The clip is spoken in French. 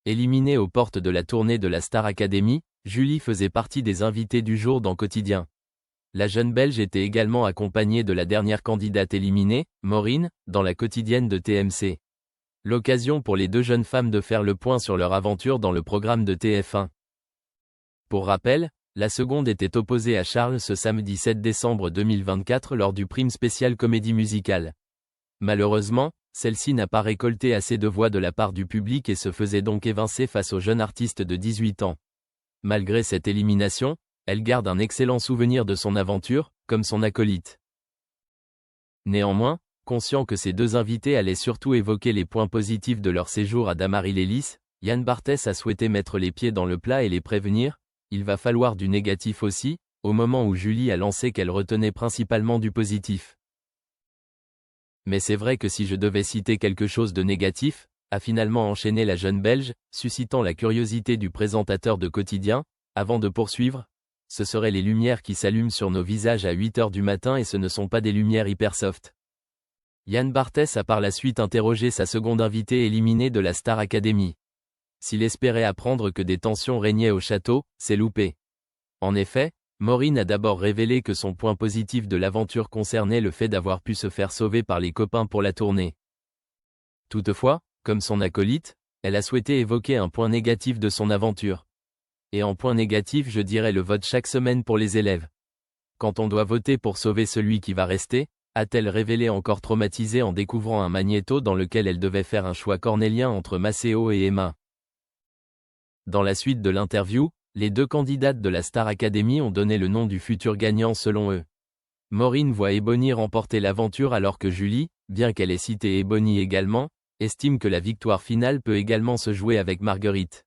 Éliminée aux portes de la tournée de la Star Academy, Julie faisait partie des invités du jour dans Quotidien. La jeune Belge était également accompagnée de la dernière candidate éliminée, Maureen, dans la quotidienne de TMC. L'occasion pour les deux jeunes femmes de faire le point sur leur aventure dans le programme de TF1. Pour rappel, la seconde était opposée à Charles ce samedi 7 décembre 2024 lors du prime spécial comédie musicale. Malheureusement, celle-ci n'a pas récolté assez de voix de la part du public et se faisait donc évincer face au jeune artiste de 18 ans. Malgré cette élimination, elle garde un excellent souvenir de son aventure, comme son acolyte. Néanmoins, conscient que ces deux invités allaient surtout évoquer les points positifs de leur séjour à Damary-les-Lys, Yann Barthès a souhaité mettre les pieds dans le plat et les prévenir, il va falloir du négatif aussi, au moment où Julie a lancé qu'elle retenait principalement du positif. Mais c'est vrai que si je devais citer quelque chose de négatif, a finalement enchaîné la jeune Belge, suscitant la curiosité du présentateur de Quotidien, avant de poursuivre, ce seraient les lumières qui s'allument sur nos visages à 8h du matin et ce ne sont pas des lumières hyper soft. Yann Barthès a par la suite interrogé sa seconde invitée éliminée de la Star Academy. S'il espérait apprendre que des tensions régnaient au château, c'est loupé. En effet, Maureen a d'abord révélé que son point positif de l'aventure concernait le fait d'avoir pu se faire sauver par les copains pour la tournée. Toutefois, comme son acolyte, elle a souhaité évoquer un point négatif de son aventure. Et en point négatif je dirais le vote chaque semaine pour les élèves. Quand on doit voter pour sauver celui qui va rester, a-t-elle révélé encore traumatisée en découvrant un magnéto dans lequel elle devait faire un choix cornélien entre Maceo et Emma. Dans la suite de l'interview, les deux candidates de la Star Academy ont donné le nom du futur gagnant selon eux. Maureen voit Ebony remporter l'aventure alors que Julie, bien qu'elle ait cité Ebony également, estime que la victoire finale peut également se jouer avec Marguerite.